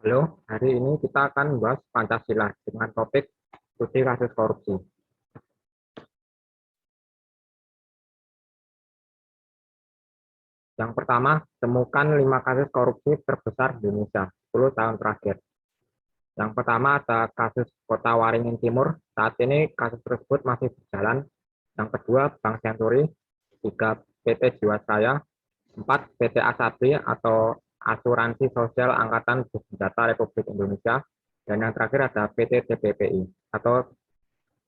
Halo, hari ini kita akan membahas Pancasila dengan topik studi kasus korupsi. Yang pertama, temukan 5 kasus korupsi terbesar di Indonesia 10 tahun terakhir. Yang pertama ada kasus Kota Waringin Timur. Saat ini kasus tersebut masih berjalan. Yang kedua, Bank Senturi. 3, PT Jiwasraya. 4, PT Asabri atau Asuransi Sosial Angkatan Bersenjata Republik Indonesia. Dan yang terakhir ada PT TPPI atau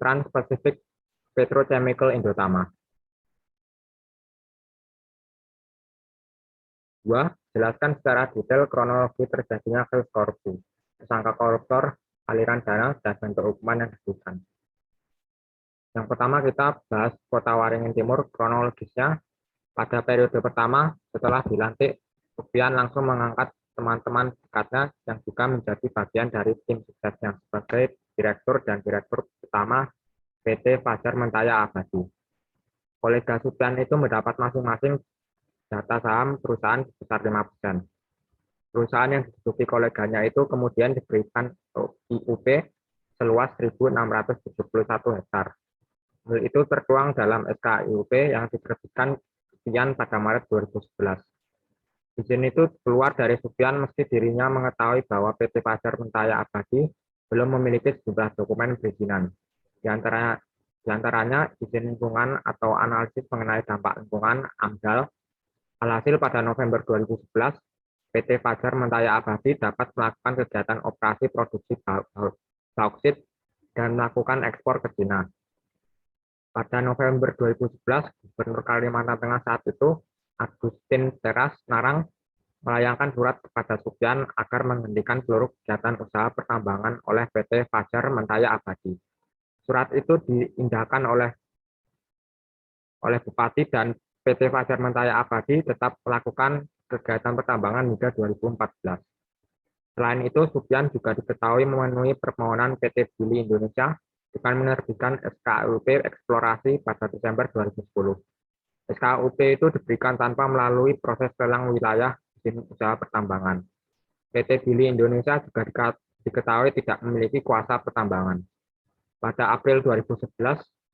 Trans-Pacific Petrochemical Indotama. 2. Jelaskan secara detail kronologi terjadinya kasus korupsi, tersangka koruptor, aliran dana, dan bentuk hukuman yang diberikan. Yang pertama kita bahas Kota Waringin Timur, kronologisnya. Pada periode pertama, setelah dilantik, Supian langsung mengangkat teman-teman dekatnya yang juga menjadi bagian dari tim suksesnya sebagai direktur dan direktur utama PT Fajar Mentaya Abadi. Kolega Supian itu mendapat masing-masing data saham perusahaan sebesar 5%. Perusahaan yang diduduki koleganya itu kemudian diberikan IUP seluas 1.671 hektar. Hal itu tertuang dalam SK IUP yang diterbitkan Supian pada Maret 2011. Izin itu keluar dari Supian meski dirinya mengetahui bahwa PT Fajar Mentaya Abadi belum memiliki sejumlah dokumen perizinan. Di antaranya izin lingkungan atau analisis mengenai dampak lingkungan (AMDAL). Alhasil pada November 2011, PT Fajar Mentaya Abadi dapat melakukan kegiatan operasi produksi bauksit dan melakukan ekspor ke China. Pada November 2011, Gubernur Kalimantan Tengah saat itu, Agustin Teras Narang, melayangkan surat kepada Supian agar menghentikan seluruh kegiatan usaha pertambangan oleh PT Fajar Mentaya Abadi. Surat itu diindahkan oleh Bupati dan PT Fajar Mentaya Abadi tetap melakukan kegiatan pertambangan hingga 2014. Selain itu, Supian juga diketahui memenuhi permohonan PT Bili Indonesia dengan menerbitkan SKUP eksplorasi pada Desember 2010. SKUP itu diberikan tanpa melalui proses lelang wilayah izin usaha pertambangan. PT Bili Indonesia juga diketahui tidak memiliki kuasa pertambangan. Pada April 2011,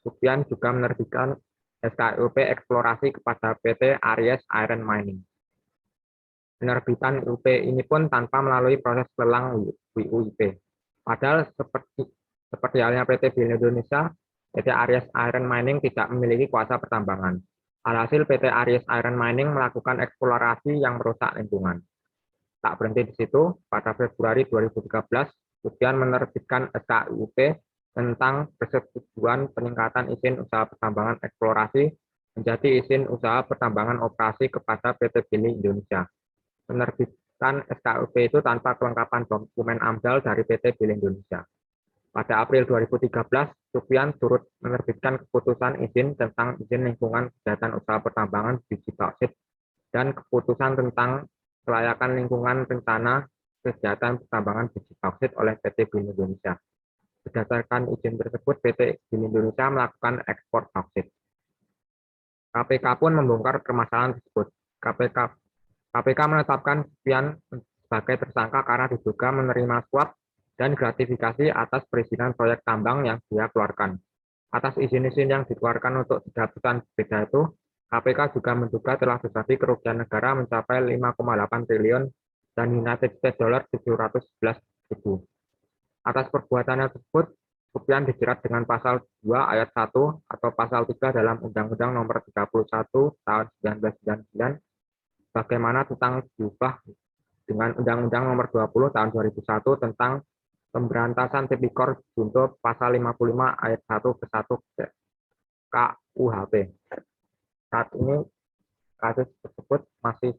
Supian juga menerbitkan SKUP eksplorasi kepada PT Aries Iron Mining. Penerbitan UP ini pun tanpa melalui proses lelang WUIP. Padahal seperti halnya PT Bili Indonesia, PT Aries Iron Mining tidak memiliki kuasa pertambangan. Alhasil PT Aries Iron Mining melakukan eksplorasi yang merusak lingkungan. Tak berhenti di situ, pada Februari 2013, Supian menerbitkan SKUP tentang persetujuan peningkatan izin usaha pertambangan eksplorasi menjadi izin usaha pertambangan operasi kepada PT Bili Indonesia. Penerbitan SKUP itu tanpa kelengkapan dokumen AMDAL dari PT Bili Indonesia. Pada April 2013, Supian turut menerbitkan keputusan izin tentang izin lingkungan kegiatan usaha pertambangan biji bauksit dan keputusan tentang kelayakan lingkungan rencana kegiatan pertambangan biji bauksit oleh PT Bili Indonesia. Berdasarkan izin tersebut, PT Bili Indonesia melakukan ekspor bauksit. KPK pun membongkar permasalahan tersebut. KPK menetapkan Supian sebagai tersangka karena diduga menerima suap dan gratifikasi atas perizinan proyek tambang yang dia keluarkan. Atas izin-izin yang dikeluarkan untuk 3 perusahaan berbeda itu, KPK juga menduga telah terjadi kerugian negara mencapai 5,8 triliun dan United States dollar 711.000. Atas perbuatannya tersebut, Supian dijerat dengan pasal 2 ayat 1 atau pasal 3 dalam Undang-Undang Nomor 31 tahun 1999 bagaimana tentang diubah dengan Undang-Undang Nomor 20 tahun 2001 tentang pemberantasan tipikor junto pasal 55 ayat 1 ke 1 KUHP. Saat ini kasus tersebut masih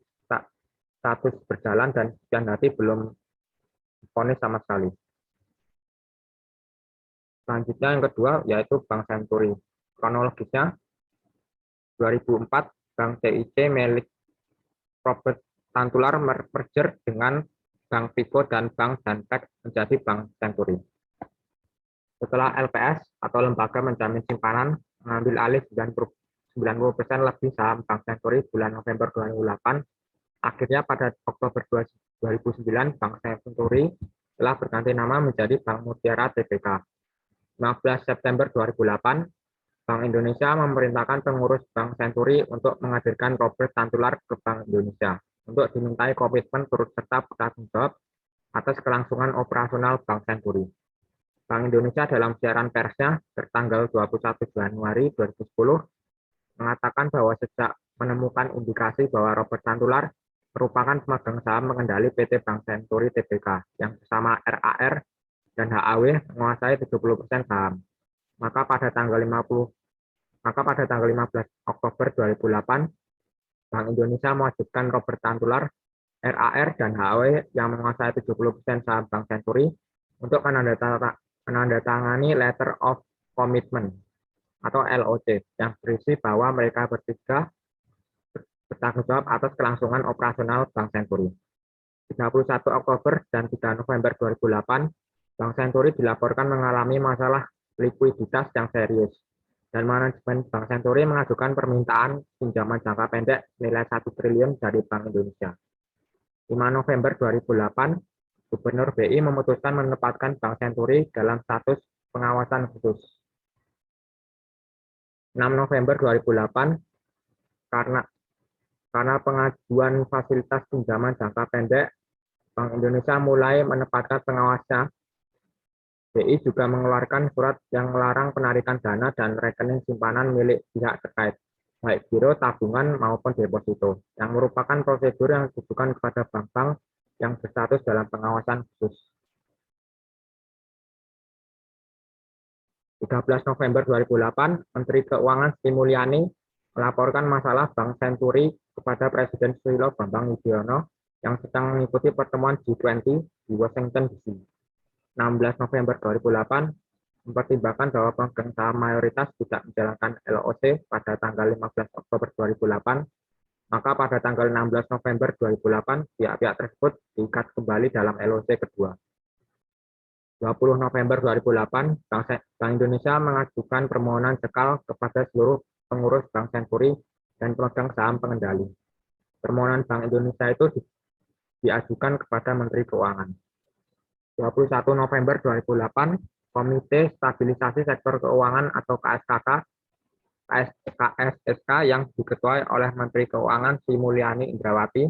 status berjalan dan Supian Hadi belum divonis sama sekali. Selanjutnya yang kedua yaitu Bank Senturi. Kronologisnya 2004 Bank CIC milik Robert Tantular merger dengan Bank Vigo dan Bank Danpex menjadi Bank Senturi. Setelah LPS atau Lembaga Menjamin Simpanan mengambil alih 90% lebih saham Bank Senturi bulan November 2008, akhirnya pada Oktober 2009, Bank Senturi telah berganti nama menjadi Bank Mutiara Tbk. 15 September 2008, Bank Indonesia memerintahkan pengurus Bank Senturi untuk menghadirkan Robert Tantular ke Bank Indonesia untuk dimintai komitmen turut serta bertanggung jawab atas kelangsungan operasional Bank Senturi. Bank Indonesia dalam siaran persnya tertanggal 21 Januari 2010 mengatakan bahwa sejak menemukan indikasi bahwa Robert Tantular merupakan pemegang saham pengendali PT Bank Senturi Tbk yang bersama RAR dan HAW menguasai 70% saham. Maka pada tanggal 15 Oktober 2008, Bank Indonesia mewajibkan Robert Tantular, RAR, dan HAW yang menguasai 70% saham Bank Senturi untuk menandatangani Letter of Commitment atau LOC yang berisi bahwa mereka bertiga bertanggung jawab atas kelangsungan operasional Bank Senturi. 31 Oktober dan 3 November 2008, Bank Senturi dilaporkan mengalami masalah likuiditas yang serius, dan manajemen Bank Senturi mengajukan permintaan pinjaman jangka pendek nilai 1 triliun dari Bank Indonesia. 5 November 2008, Gubernur BI memutuskan menempatkan Bank Senturi dalam status pengawasan khusus. 6 November 2008, karena pengajuan fasilitas pinjaman jangka pendek, Bank Indonesia mulai menempatkan pengawasnya. BI juga mengeluarkan surat yang melarang penarikan dana dan rekening simpanan milik pihak terkait, baik giro, tabungan, maupun deposito, yang merupakan prosedur yang ditujukan kepada bank-bank yang berstatus dalam pengawasan khusus. 13 November 2008, Menteri Keuangan Sri Mulyani melaporkan masalah Bank Senturi kepada Presiden Susilo Bambang Yudhoyono yang sedang mengikuti pertemuan G20 di Washington DC. 16 November 2008, mempertimbangkan bahwa pemegang saham mayoritas tidak menjalankan LOC pada tanggal 15 Oktober 2008, maka pada tanggal 16 November 2008, pihak-pihak tersebut diikat kembali dalam LOC kedua. 20 November 2008, Bank Indonesia mengajukan permohonan cekal kepada seluruh pengurus Bank Senturi dan pemegang saham pengendali. Permohonan Bank Indonesia itu diajukan kepada Menteri Keuangan. 21 November 2008, Komite Stabilisasi Sektor Keuangan atau KSSK yang diketuai oleh Menteri Keuangan Sri Mulyani Indrawati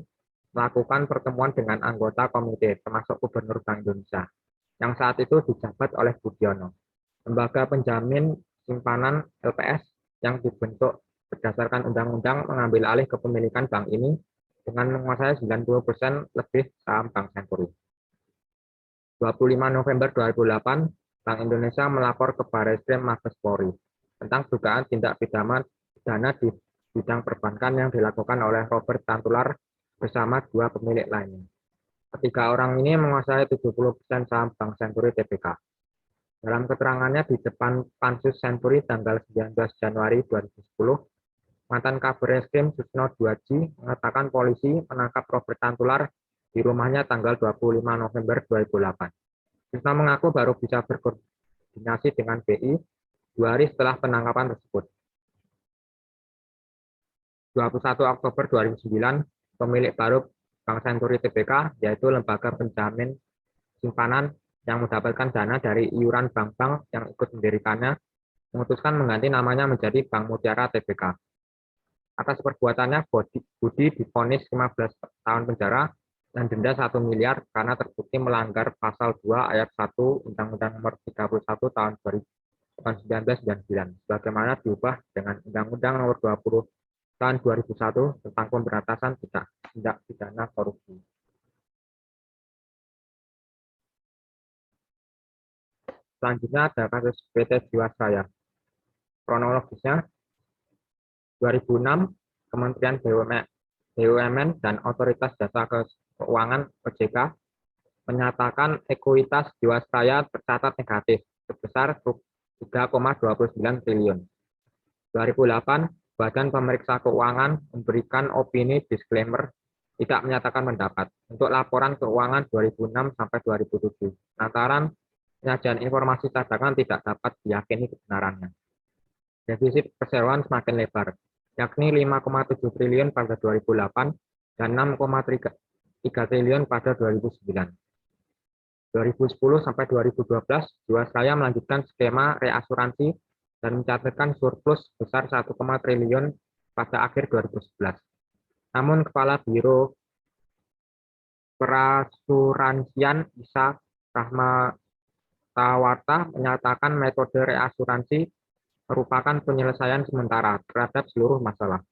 melakukan pertemuan dengan anggota komite, termasuk Gubernur Bank Indonesia, yang saat itu dijabat oleh Budiono. Lembaga penjamin simpanan LPS yang dibentuk berdasarkan undang-undang mengambil alih kepemilikan bank ini dengan menguasai 90% lebih saham Bank Senturi. 25 November 2008, Bank Indonesia melapor ke Barreskrim Mabes Polri tentang dugaan tindak pidana di bidang perbankan yang dilakukan oleh Robert Tantular bersama dua pemilik lainnya. Ketiga orang ini menguasai 70% saham Bank Senturi Tbk. Dalam keterangannya di depan Pansus Senturi tanggal 19 Januari 2010, mantan Kabar Eskrim Susno Duaji mengatakan polisi menangkap Robert Tantular di rumahnya tanggal 25 November 2008. Susno mengaku baru bisa berkoordinasi dengan BI 2 hari setelah penangkapan tersebut. 21 Oktober 2009, pemilik baru Bank Senturi Tbk, yaitu lembaga penjamin simpanan yang mendapatkan dana dari iuran bank-bank yang ikut mendirikannya, memutuskan mengganti namanya menjadi Bank Mutiara Tbk. Atas perbuatannya, Budi divonis 15 tahun penjara dan denda 1 miliar karena terbukti melanggar pasal 2 ayat 1 Undang-Undang Nomor 31 tahun 1999, sebagaimana diubah dengan Undang-Undang Nomor 20 tahun 2001 tentang pemberantasan tindak pidana korupsi. Selanjutnya ada kasus PT Jiwasraya. Kronologisnya, 2006, Kementerian BUMN dan Otoritas Jasa Keuangan OJK menyatakan ekuitas Jiwasraya tercatat negatif sebesar 3,29 triliun. 2008, Badan Pemeriksa Keuangan memberikan opini disclaimer tidak menyatakan pendapat untuk laporan keuangan 2006 sampai 2007. Lantaran penyajian informasi cadangan tidak dapat diyakini kebenarannya. Defisit perseroan semakin lebar, yakni 5,7 triliun pada 2008 dan 6,3 3 triliun pada 2009. 2010 sampai 2012, Jiwasraya melanjutkan skema reasuransi dan mencatatkan surplus sebesar 1, triliun pada akhir 2011. Namun Kepala Biro Perasuransian Isa Rahmatawarta menyatakan metode reasuransi merupakan penyelesaian sementara terhadap seluruh masalah.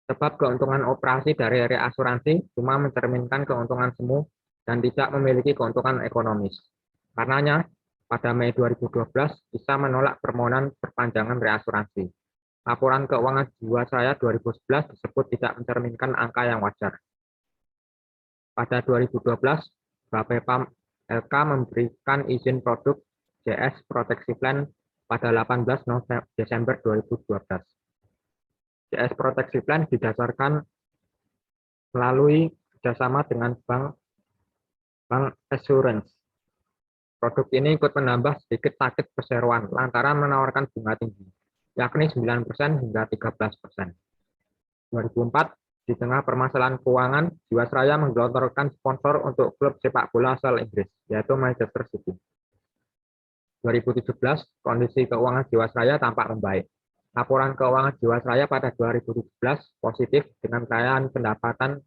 Sebab keuntungan operasi dari reasuransi cuma mencerminkan keuntungan semu dan tidak memiliki keuntungan ekonomis. Karenanya, pada Mei 2012, Isa menolak permohonan perpanjangan reasuransi. Laporan keuangan Jiwasraya 2011 disebut tidak mencerminkan angka yang wajar. Pada 2012, Bapepam LK memberikan izin produk JS Proteksi Plan pada 18 Desember 2012. JS Proteksi Plan didasarkan melalui kerjasama dengan Bank Assurance. Produk ini ikut menambah sedikit sakit perseroan lantaran menawarkan bunga tinggi, yakni 9% hingga 13%. 2004, di tengah permasalahan keuangan, Jiwasraya menggelontorkan sponsor untuk klub sepak bola asal Inggris, yaitu Manchester City. 2017, kondisi keuangan Jiwasraya tampak membaik. Laporan keuangan Jiwasraya pada 2017 positif dengan raihan pendapatan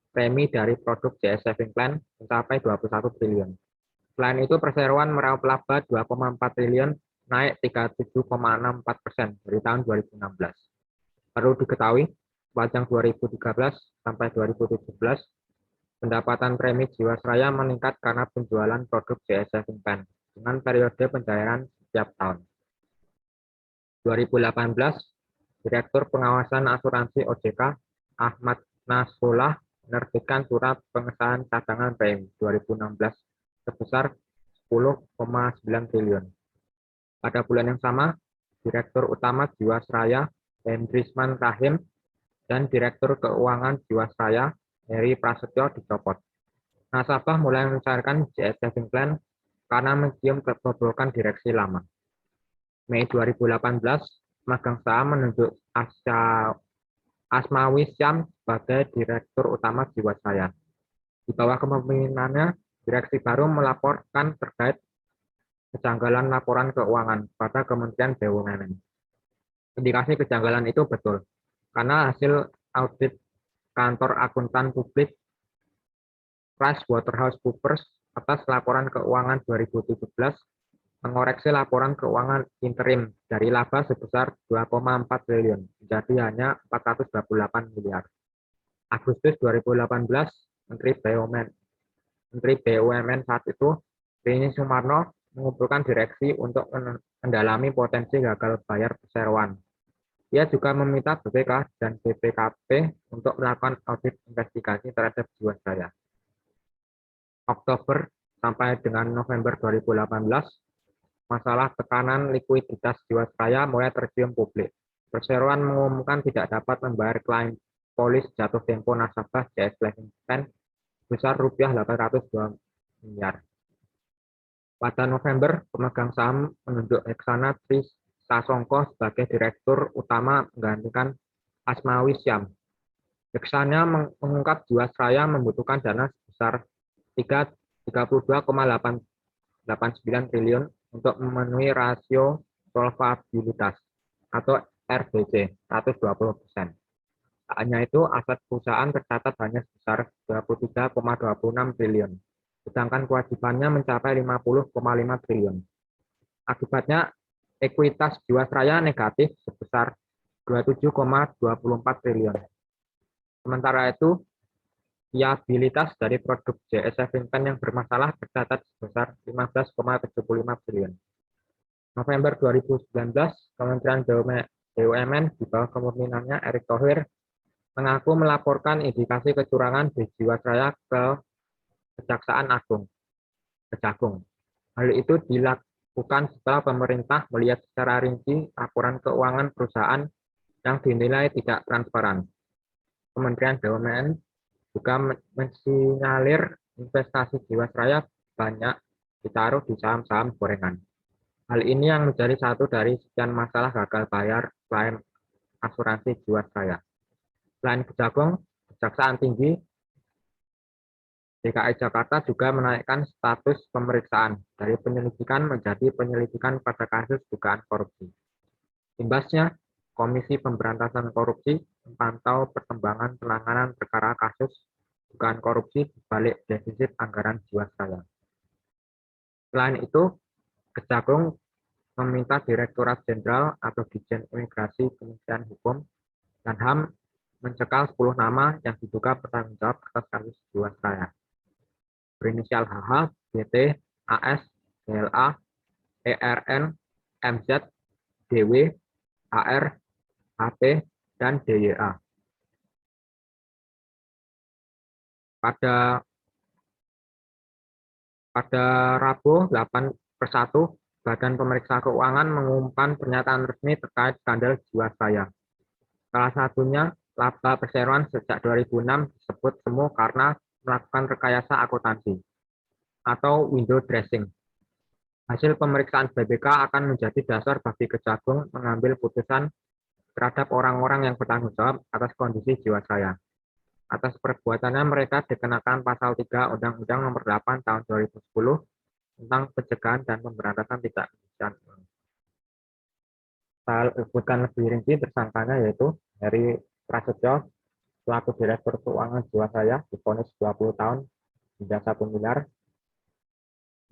premi dari produk JS Saving Plan mencapai 21 triliun. Selain itu, perseroan meraup laba 2,4 triliun, naik 37,64% dari tahun 2016. Perlu diketahui, sepanjang 2013 sampai 2017, pendapatan premi Jiwasraya meningkat karena penjualan produk JS Saving Plan dengan periode pencairan setiap tahun. 2018, Direktur Pengawasan Asuransi OJK, Ahmad Nasrullah, menerbitkan surat pengesahan cadangan premi 2016 sebesar 10,9 triliun. Pada bulan yang sama, Direktur Utama Jiwasraya, Hendrisman Rahim, dan Direktur Keuangan Jiwasraya, Heri Prasetyo dicopot. Nasabah mulai mencairkan JS Saving Plan karena mencium kebobrokan direksi lama. Mei 2018, pemegang saham menunjuk Asmawi Syam sebagai Direktur Utama Jiwasraya. Di bawah kepemimpinannya, direksi baru melaporkan terkait kejanggalan laporan keuangan pada Kementerian BUMN. Indikasi kejanggalan itu betul, karena hasil audit kantor akuntan publik PricewaterhouseCoopers atas laporan keuangan 2017 mengoreksi laporan keuangan interim dari laba sebesar 2,4 triliun menjadi hanya 428 miliar. Agustus 2018, Menteri BUMN saat itu, Rini Sumarno, mengumpulkan direksi untuk mendalami potensi gagal bayar perseroan. Ia juga meminta BPK dan BPKP untuk melakukan audit investigasi terhadap Jiwasraya. Oktober sampai dengan November 2018, masalah tekanan likuiditas Jiwasraya mulai tercium publik. Perseroan mengumumkan tidak dapat membayar klaim polis jatuh tempo nasabah JS Saving Plan sebesar Rp802 miliar. Pada November, pemegang saham menunjuk Heksana Tri Sasongko sebagai Direktur Utama menggantikan Asmawi Syam. Heksana mengungkap Jiwasraya membutuhkan dana sebesar 32,89 triliun untuk memenuhi rasio solvabilitas atau RBC 120%. Hanya itu, aset perusahaan tercatat hanya sebesar 23,26 triliun, sedangkan kewajibannya mencapai 50,5 triliun. Akibatnya, ekuitas Jiwasraya negatif sebesar 27,24 triliun. Sementara itu, viabilitas dari produk JS Saving Plan yang bermasalah tercatat sebesar 15,75 triliun. November 2019, Kementerian BUMN di bawah kepemimpinannya Erick Thohir mengaku melaporkan indikasi kecurangan di Jiwasraya ke Kejaksaan Agung, Kejagung. Hal itu dilakukan setelah pemerintah melihat secara rinci laporan keuangan perusahaan yang dinilai tidak transparan. Kementerian BUMN juga mensinyalir investasi Jiwasraya banyak ditaruh di saham-saham gorengan. Hal ini yang menjadi satu dari sekian masalah gagal bayar klaim asuransi Jiwasraya. Selain Kejagung, Kejaksaan Tinggi DKI Jakarta juga menaikkan status pemeriksaan dari penyelidikan menjadi penyelidikan pada kasus dugaan korupsi. Imbasnya, Komisi Pemberantasan Korupsi memantau perkembangan penanganan perkara kasus dugaan korupsi di balik defisit anggaran Jiwasraya. Selain itu, Kejagung meminta Direktorat Jenderal atau Ditjen Imigrasi Kementerian Hukum dan HAM mencekal 10 nama yang diduga bertanggung jawab atas kasus Jiwasraya. Berinisial HH, BT, AS, DLA, ERN, MZ, DW, AR, HP, dan DYA. Pada Rabu 8/1, Badan Pemeriksa Keuangan mengumumkan pernyataan resmi terkait skandal Jiwasraya. Salah satunya, laba perseroan sejak 2006 disebut semu karena melakukan rekayasa akuntansi atau window dressing. Hasil pemeriksaan BPK akan menjadi dasar bagi Kejagung mengambil putusan terhadap orang-orang yang bertanggung jawab atas kondisi Jiwasraya. Atas perbuatannya mereka dikenakan pasal 3 Undang-Undang Nomor 8 Tahun 2010 tentang pencegahan dan pemberantasan tindak pidana. Saya sebutkan lebih rinci tersangkanya yaitu Heri Prasetyo selaku Direktur Keuangan Jiwasraya divonis 20 tahun hingga 1 miliar.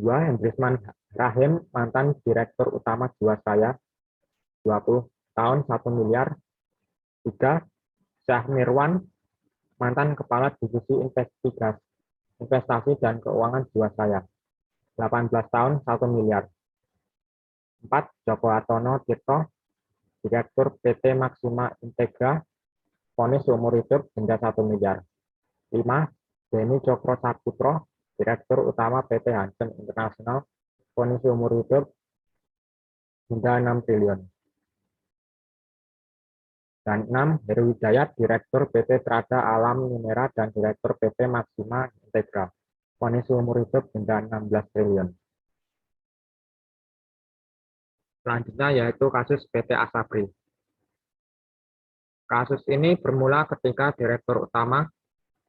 2. Hendrisman Rahim, mantan Direktur Utama Jiwasraya 20 tahun 1 miliar. 3. Syah Mirwan, mantan Kepala Divisi Investasi dan Keuangan Jiwasraya 18 tahun 1 miliar. 4. Joko Hartono Tirto, Direktur PT Maxima Integra, vonis seumur hidup denda 1 miliar. 5. Beni Cokro Saputro, Direktur Utama PT Hansen International, vonis seumur hidup denda 6 triliun. Dan 6. Heru Hidayat, Direktur PT Trada Alam Minera dan Direktur PT Maxima Integra, vonis seumur hidup denda 16 triliun. Selanjutnya yaitu kasus PT Asabri. Kasus ini bermula ketika Direktur Utama,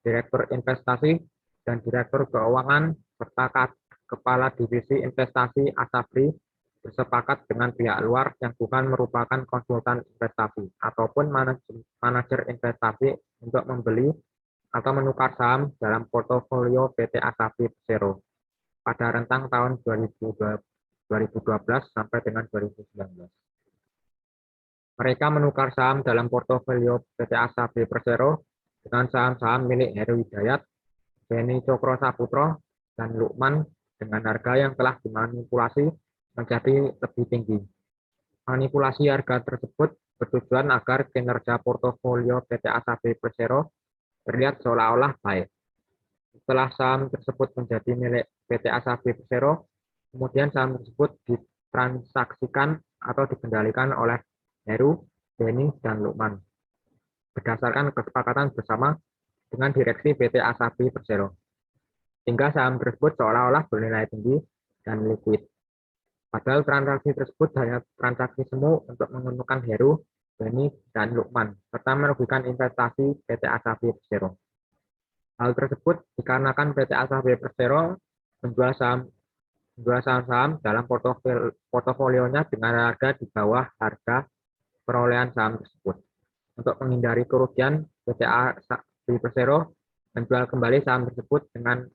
Direktur Investasi, dan Direktur Keuangan serta Kepala Divisi Investasi Asabri bersepakat dengan pihak luar yang bukan merupakan konsultan investasi ataupun manajer investasi untuk membeli atau menukar saham dalam portofolio PT Asabri Persero pada rentang tahun 2012 sampai dengan 2019. Mereka menukar saham dalam portofolio PT Asabri Persero dengan saham-saham milik Heru Hidayat, Beni Cokro Saputro, dan Lukman dengan harga yang telah dimanipulasi menjadi lebih tinggi. Manipulasi harga tersebut bertujuan agar kinerja portofolio PT Asabri Persero terlihat seolah-olah baik. Setelah saham tersebut menjadi milik PT Asabri Persero, kemudian saham tersebut ditransaksikan atau dikendalikan oleh Heru, Beni, dan Lukman berdasarkan kesepakatan bersama dengan direksi PT Asabri Persero, sehingga saham tersebut seolah-olah bernilai tinggi dan likuid. Padahal transaksi tersebut hanya transaksi semu untuk menguntungkan Heru, Beni, dan Lukman, serta merugikan investasi PT Asabri Persero. Hal tersebut dikarenakan PT Asabri Persero menjual saham-saham dalam portofolionya dengan harga di bawah harga perolehan saham tersebut. Untuk menghindari kerugian, PT Asabri Persero menjual kembali saham tersebut dengan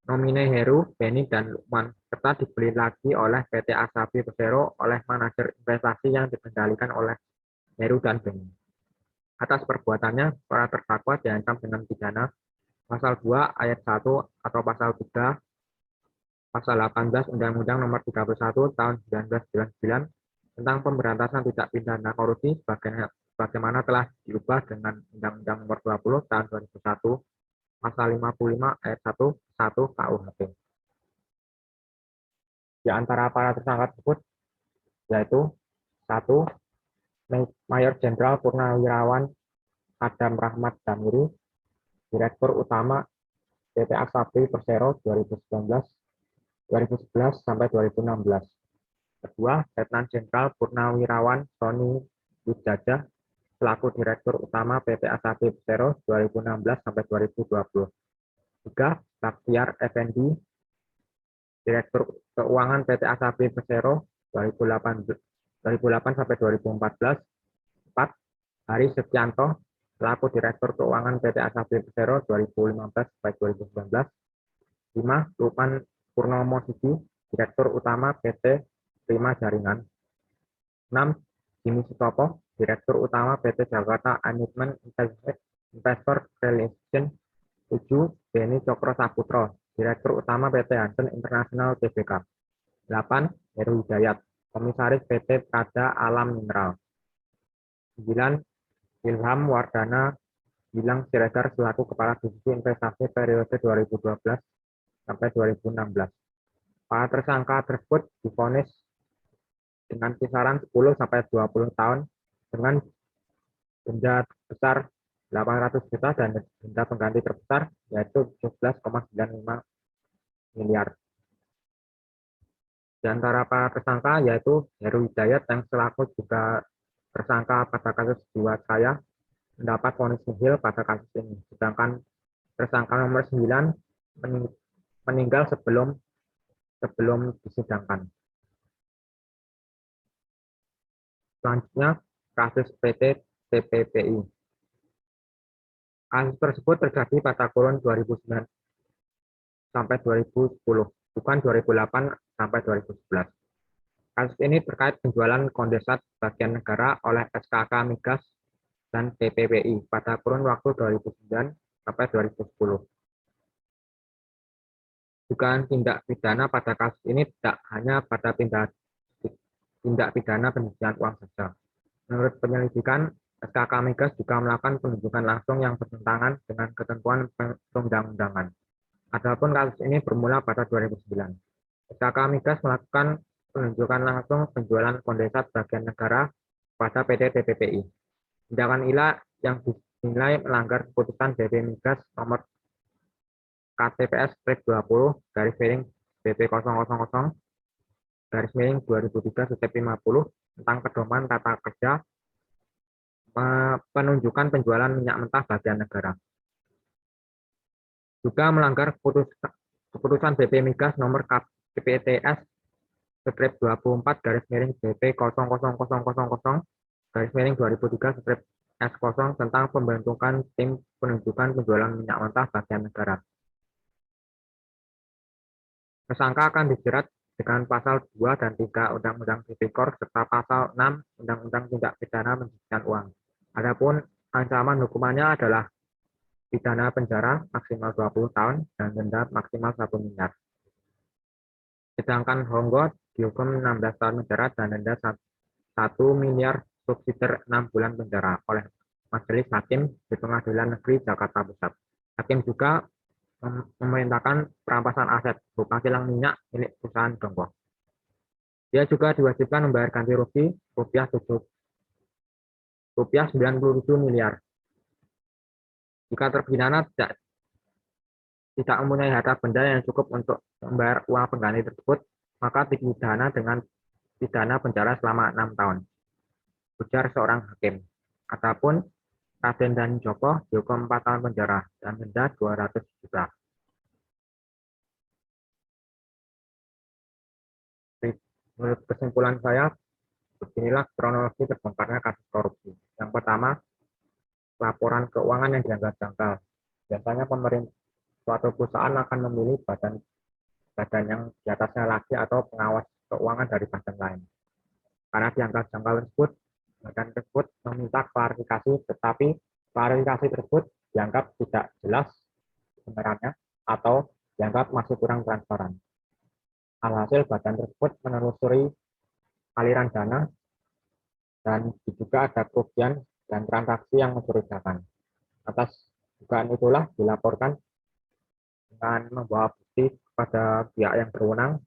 nomine Heru, Beni, dan Lukman, serta dibeli lagi oleh PT Asabri Persero oleh manajer investasi yang dikendalikan oleh Heru dan Beni. Atas perbuatannya, para terdakwa diancam dengan pidana pasal 2 ayat 1 atau pasal 3 pasal 18 Undang-Undang Nomor 31 Tahun 1999 tentang pemberantasan tindak pidana korupsi sebagaimana telah diubah dengan Undang-Undang Nomor 20 Tahun 2001 pasal 55 ayat 1 KUHP. Di antara para tersangka tersebut yaitu 1. Mayor Jenderal Purnawirawan Adam Rahmat Damiri, Direktur Utama PT Asabri Persero 2011 sampai 2016. Kedua, Letnan Jenderal Purnawirawan Sony Wijaya selaku Direktur Utama PT Asabri Persero 2016 sampai 2020. 3. Baktiar Effendi, Direktur Keuangan PT Asabi Persero 2008 sampai 2014. 4. Hari Setianto, selaku Direktur Keuangan PT Asabi Persero 2015 sampai 2019. 5. Lukman Purnomo Sidi, Direktur Utama PT Prima Jaringan. 6. Jimmy Sutopo, Direktur Utama PT Jakarta Amusement Investor Relations. 7. Beni Cokro Saputro, Direktur Utama PT Hansen International Tbk. 8. Heru Hidayat, Komisaris PT Prada Alam Mineral. 9. Ilham Wardana Gilang Siregar, selaku Kepala Divisi Investasi periode 2012 sampai 2016. Para tersangka tersebut divonis dengan kisaran 10 sampai 20 tahun dengan denda besar 800 juta dan denda pengganti terbesar yaitu 17,95 miliar. Di antara para tersangka yaitu Heru Hidayat yang selaku juga tersangka pada kasus Jiwasraya mendapat vonis nihil pada kasus ini. Sedangkan tersangka nomor 9 meninggal sebelum disidangkan. Selanjutnya, kasus PT TPPI. Kasus tersebut terjadi pada kurun 2009 sampai 2010, bukan 2008 sampai 2011. Kasus ini terkait penjualan kondensat bagian negara oleh SKK Migas dan TPPI pada kurun waktu 2009 sampai 2010. Dugaan tindak pidana pada kasus ini tidak hanya pada tindak pidana pencucian uang saja. Menurut penyelidikan, SKK Migas juga melakukan penunjukan langsung yang bertentangan dengan ketentuan perundang-undangan. Adapun kasus ini bermula pada 2009. SKK Migas melakukan penunjukan langsung penjualan kondensat bagian negara pada PT TPPI. Tindakan inilah yang dinilai melanggar keputusan BP Migas nomor KTPS/BP000/2003/50 tentang pedoman tata kerja penunjukan penjualan minyak mentah bagian negara. Juga melanggar keputusan BP Migas nomor KPTS/BP24/BP00000/2003/S0 tentang pembentukan tim penunjukan penjualan minyak mentah bagian negara. Tersangka akan dijerat dengan pasal 2 dan 3 Undang-Undang Tipikor serta pasal 6 Undang-Undang Tindak Pidana Pencucian Uang. Adapun ancaman hukumannya adalah pidana penjara maksimal 20 tahun dan denda maksimal 1 miliar. Sedangkan Honggo dihukum 16 tahun penjara dan denda 1 miliar subsidi 6 bulan penjara oleh Majelis Hakim di Pengadilan Negeri Jakarta Pusat. Hakim juga memerintahkan perampasan aset berupa kilang minyak milik perusahaan Dongko. Dia juga diwajibkan membayar ganti rugi rupiah 97 miliar. Jika terpidana tidak mempunyai harta benda yang cukup untuk membayar uang pengganti tersebut, maka dipidana dengan pidana penjara selama 6 tahun. Ujar seorang hakim. Adapun Raden Dani Joko dihukum 4 tahun penjara dan denda 200 juta. Menurut kesimpulan saya, beginilah kronologi terbongkarnya kasus korupsi. Yang pertama, laporan keuangan yang dianggap janggal. Biasanya suatu perusahaan akan memilih badan yang di atasnya lagi atau pengawas keuangan dari badan lain. Karena dianggap janggal tersebut, badan tersebut meminta klarifikasi, tetapi klarifikasi tersebut dianggap tidak jelas sebenarnya atau dianggap masih kurang transparan. Alhasil badan tersebut menelusuri aliran dana dan diduga ada kerugian dan transaksi yang mencurigakan. Atas dugaan itulah dilaporkan dengan membawa bukti kepada pihak yang berwenang.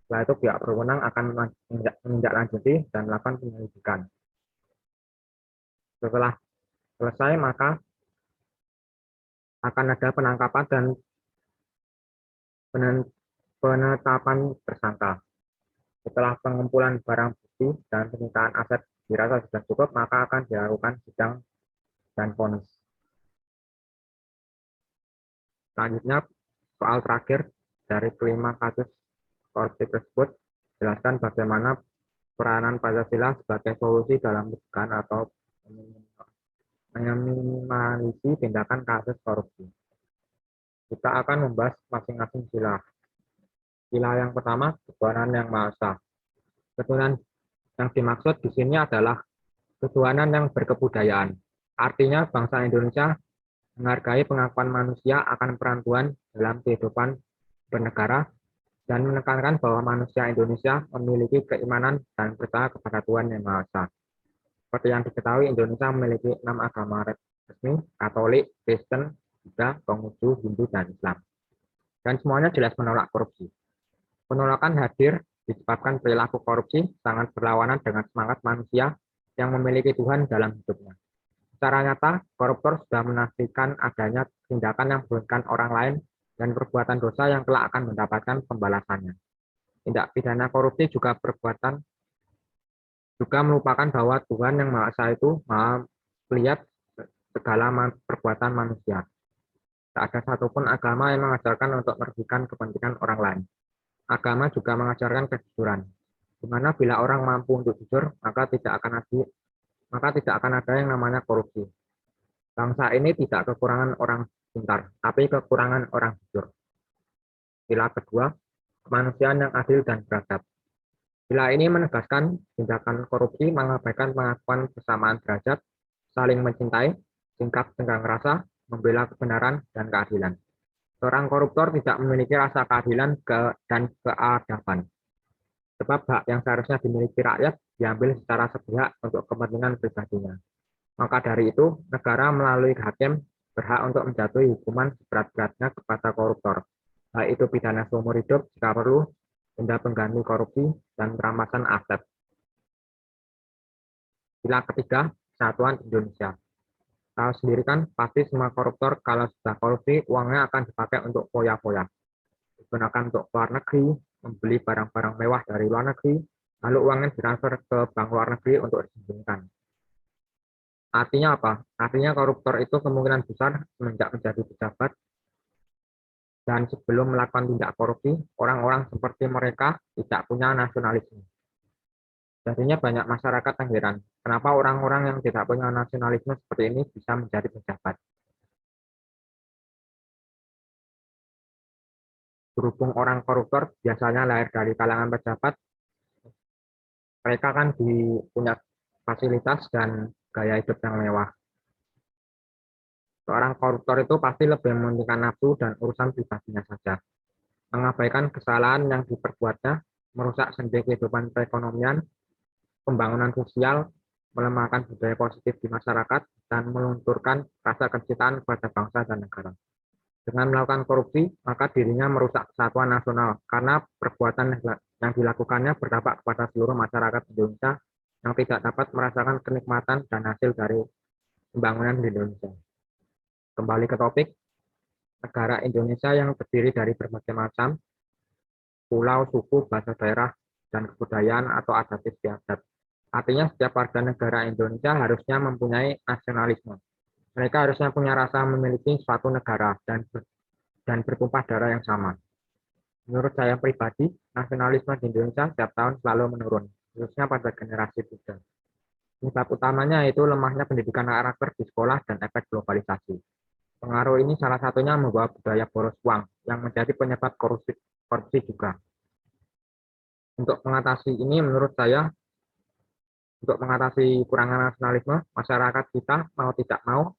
Setelah itu pihak berwenang akan menindaklanjuti dan melakukan penyelidikan. Setelah selesai maka akan ada penangkapan dan penetapan tersangka. Setelah pengumpulan barang bukti dan penyitaan aset dirasa sudah cukup, maka akan dilakukan sidang dan vonis. Selanjutnya Soal terakhir dari kelima kasus korupsi tersebut, jelaskan bagaimana peranan Pancasila sebagai solusi dalam mencegah atau meminimalisasi tindakan kasus korupsi. Kita akan membahas masing-masing sila. Sila yang pertama, ketuhanan yang Maha Esa. Ketuhanan yang dimaksud di sini adalah ketuhanan yang berkebudayaan. Artinya bangsa Indonesia menghargai pengakuan manusia akan peran Tuhan dalam kehidupan bernegara dan menekankan bahwa manusia Indonesia memiliki keimanan dan percaya kepada Tuhan Yang Maha Esa. Seperti yang diketahui, Indonesia memiliki 6 agama resmi, Katolik, Kristen, Buddha, Konghucu, Hindu, dan Islam. Dan semuanya jelas menolak korupsi. Penolakan hadir disebabkan perilaku korupsi sangat berlawanan dengan semangat manusia yang memiliki Tuhan dalam hidupnya. Secara nyata, koruptor sudah menafikan adanya tindakan yang merugikan orang lain dan perbuatan dosa yang kelak akan mendapatkan pembalasannya. Tindak pidana korupsi juga melupakan bahwa Tuhan Yang Maha Esa itu Maha melihat segala perbuatan manusia. Tak ada satupun agama yang mengajarkan untuk merugikan kepentingan orang lain. Agama juga mengajarkan kejujuran, di mana bila orang mampu untuk jujur, maka tidak akan ada yang namanya korupsi. Bangsa ini tidak kekurangan orang pintar, tapi kekurangan orang jujur. Sila kedua, kemanusiaan yang adil dan beradab. Sila ini menegaskan tindakan korupsi mengabaikan pengakuan kesamaan derajat, saling mencintai, sikap tenggang rasa, membela kebenaran dan keadilan. Seorang koruptor tidak memiliki rasa keadilan dan keadaban. Sebab hak yang seharusnya dimiliki rakyat diambil secara sepihak untuk kepentingan pribadinya. Maka dari itu, negara melalui hakim berhak untuk menjatuhi hukuman seberat-beratnya kepada koruptor, baik itu pidana seumur hidup jika perlu, denda pengganti korupsi, dan perampasan aset. Sila ketiga, Kesatuan Indonesia. Tahu sendiri kan, pasti semua koruptor kalau sudah korupsi, uangnya akan dipakai untuk foya-foya. Digunakan untuk luar negeri, membeli barang-barang mewah dari luar negeri, lalu uangnya ditransfer ke bank luar negeri untuk disembunyikan. Artinya apa? Artinya koruptor itu kemungkinan besar semenjak menjadi pejabat dan sebelum melakukan tindak korupsi, orang-orang seperti mereka tidak punya nasionalisme. Jadinya banyak masyarakat yang heran, kenapa orang-orang yang tidak punya nasionalisme seperti ini bisa menjadi pejabat. Berhubung orang koruptor biasanya lahir dari kalangan pejabat, mereka kan punya fasilitas dan gaya hidup yang mewah. Seorang koruptor itu pasti lebih mementingkan nafsu dan urusan pribadinya saja, mengabaikan kesalahan yang diperbuatnya, merusak sendi kehidupan perekonomian, pembangunan sosial, melemahkan budaya positif di masyarakat, dan melunturkan rasa kecintaan kepada bangsa dan negara. Dengan melakukan korupsi, maka dirinya merusak kesatuan nasional, karena perbuatan yang dilakukannya berdampak kepada seluruh masyarakat Indonesia yang tidak dapat merasakan kenikmatan dan hasil dari pembangunan di Indonesia. Kembali ke topik, negara Indonesia yang terdiri dari berbagai macam pulau, suku, bahasa daerah, dan kebudayaan atau adat istiadat. Artinya setiap warga negara Indonesia harusnya mempunyai nasionalisme. Mereka harusnya punya rasa memiliki suatu negara dan bertumpah darah yang sama. Menurut saya pribadi, nasionalisme di Indonesia setiap tahun selalu menurun, khususnya pada generasi muda. Sebab utamanya yaitu lemahnya pendidikan karakter di sekolah dan efek globalisasi. Pengaruh ini salah satunya membawa budaya boros uang yang menjadi penyebab korupsi juga. Untuk mengatasi ini, menurut saya, untuk mengatasi kurangan nasionalisme, masyarakat kita mau tidak mau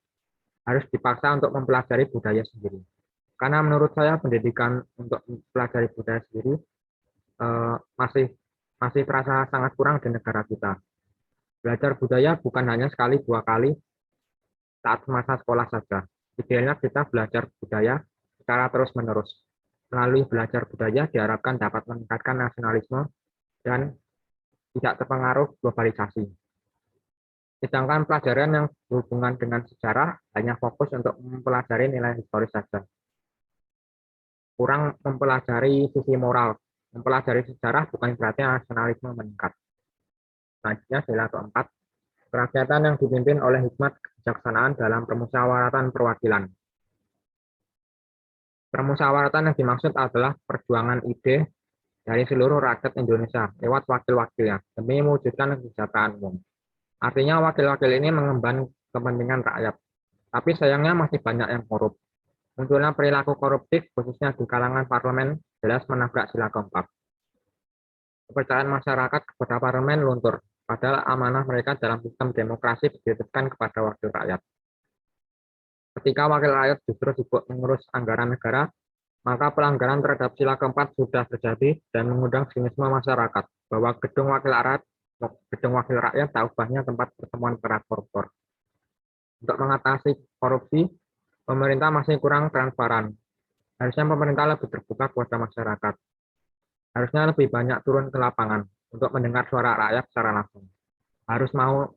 harus dipaksa untuk mempelajari budaya sendiri. Karena menurut saya pendidikan untuk mempelajari budaya sendiri masih terasa sangat kurang di negara kita. Belajar budaya bukan hanya sekali dua kali saat masa sekolah saja. Idealnya kita belajar budaya secara terus-menerus. Melalui belajar budaya diharapkan dapat meningkatkan nasionalisme dan tidak terpengaruh globalisasi. Sedangkan pelajaran yang berhubungan dengan sejarah hanya fokus untuk mempelajari nilai historis saja. Kurang mempelajari sisi moral. Mempelajari sejarah bukan berarti nasionalisme meningkat. Selanjutnya sila keempat, kerakyatan yang dipimpin oleh hikmat kebijaksanaan dalam permusyawaratan perwakilan. Permusyawaratan yang dimaksud adalah perjuangan ide dari seluruh rakyat Indonesia lewat wakil-wakilnya demi mewujudkan kesejahteraan umum. Artinya wakil-wakil ini mengemban kepentingan rakyat. Tapi sayangnya masih banyak yang korup. Munculnya perilaku koruptif khususnya di kalangan parlemen jelas menabrak sila keempat. Kepercayaan masyarakat kepada parlemen luntur, padahal amanah mereka dalam sistem demokrasi dititipkan kepada wakil rakyat. Ketika wakil rakyat justru sibuk mengurus anggaran negara, maka pelanggaran terhadap sila keempat sudah terjadi dan mengundang sinisme masyarakat bahwa gedung wakil rakyat tak ubahnya tempat pertemuan para koruptor. Untuk mengatasi korupsi, pemerintah masih kurang transparan. Harusnya pemerintah lebih terbuka kepada masyarakat. Harusnya lebih banyak turun ke lapangan untuk mendengar suara rakyat secara langsung.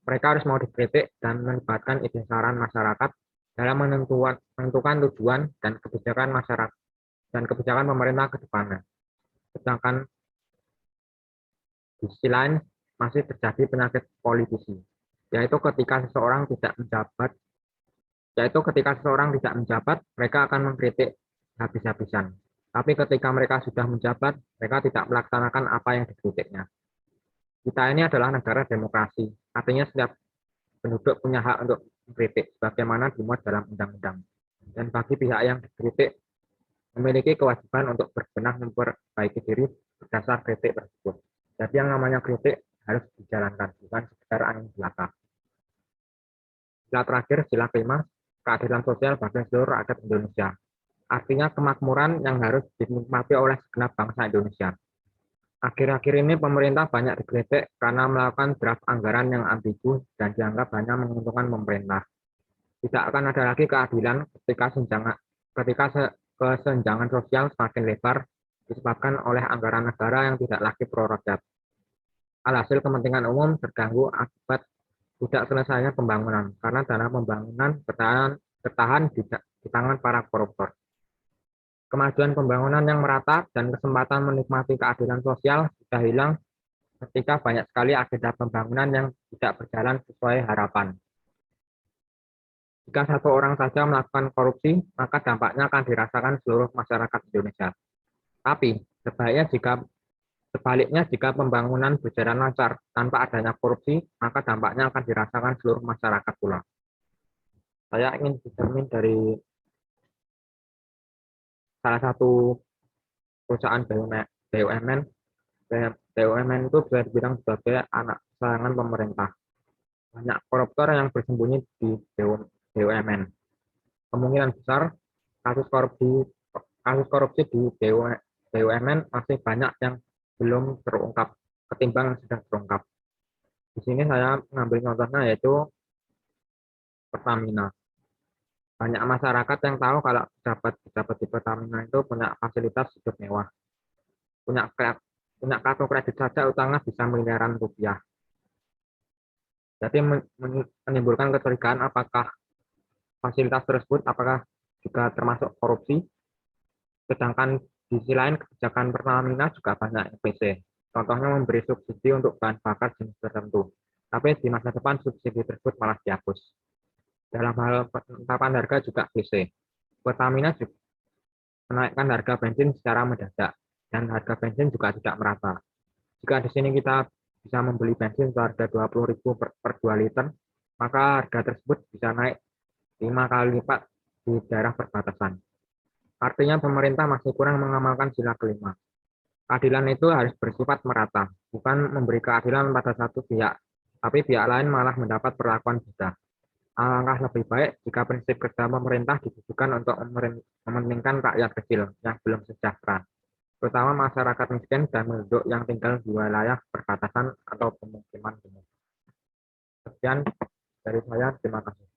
Mereka harus mau dikritik dan melibatkan ide saran masyarakat dalam menentukan tujuan dan kebijakan masyarakat dan kebijakan pemerintah ke depannya. Sedangkan di sisi lain masih terjadi penyakit politisi, yaitu ketika seseorang tidak menjabat, mereka akan mengkritik habis-habisan. Tapi ketika mereka sudah menjabat, mereka tidak melaksanakan apa yang dikritiknya. Kita ini adalah negara demokrasi, artinya setiap penduduk punya hak untuk mengkritik, sebagaimana dimuat dalam undang-undang. Dan bagi pihak yang dikritik, memiliki kewajiban untuk berbenah memperbaiki diri berdasar kritik tersebut. Jadi yang namanya kritik harus dijalankan, bukan sekedar angin belaka. Sila terakhir, sila kelima, keadilan sosial bagi seluruh rakyat Indonesia. Artinya kemakmuran yang harus dinikmati oleh segenap bangsa Indonesia. Akhir-akhir ini pemerintah banyak dikritik karena melakukan draft anggaran yang ambigu dan dianggap hanya menguntungkan pemerintah. Tidak akan ada lagi keadilan ketika kesenjangan sosial semakin lebar disebabkan oleh anggaran negara yang tidak lagi pro rakyat. Alhasil kepentingan umum terganggu akibat tidak selesainya pembangunan karena dana pembangunan bertahan di tangan para koruptor. Kemajuan pembangunan yang merata dan kesempatan menikmati keadilan sosial sudah hilang ketika banyak sekali agenda pembangunan yang tidak berjalan sesuai harapan. Jika satu orang saja melakukan korupsi, maka dampaknya akan dirasakan seluruh masyarakat Indonesia. Tapi sebaliknya, jika pembangunan berjalan lancar tanpa adanya korupsi, maka dampaknya akan dirasakan seluruh masyarakat pula. Saya ingin dijamin dari salah satu perusahaan BUMN. BUMN itu bisa dibilang sebagai anak kesayangan pemerintah. Banyak koruptor yang bersembunyi di BUMN. Kemungkinan besar kasus korupsi di BUMN masih banyak yang belum terungkap ketimbang yang sudah terungkap. Di sini saya mengambil contohnya yaitu Pertamina. Banyak masyarakat yang tahu kalau pejabat di Pertamina itu punya fasilitas hidup mewah. Punya kartu kredit saja utangnya bisa miliaran rupiah. Jadi menimbulkan kecurigaan apakah fasilitas tersebut juga termasuk korupsi. Sedangkan di sisi lain kebijakan Pertamina juga banyak PC. Contohnya memberi subsidi untuk bahan bakar jenis tertentu. Tapi di masa depan subsidi tersebut malah dihapus. Dalam hal penetapan harga juga PC. Pertamina juga menaikkan harga bensin secara mendadak dan harga bensin juga tidak merata. Jika di sini kita bisa membeli bensin seharga 20.000 per 2 liter, maka harga tersebut bisa naik 5 kali lipat di daerah perbatasan. Artinya pemerintah masih kurang mengamalkan sila kelima. Keadilan itu harus bersifat merata, bukan memberi keadilan pada satu pihak, tapi pihak lain malah mendapat perlakuan beda. Alangkah lebih baik jika prinsip kerja pemerintah ditujukan untuk mementingkan rakyat kecil yang belum sejahtera, terutama masyarakat miskin dan penduduk yang tinggal di wilayah perbatasan atau pemukiman. Sekian dari saya, terima kasih.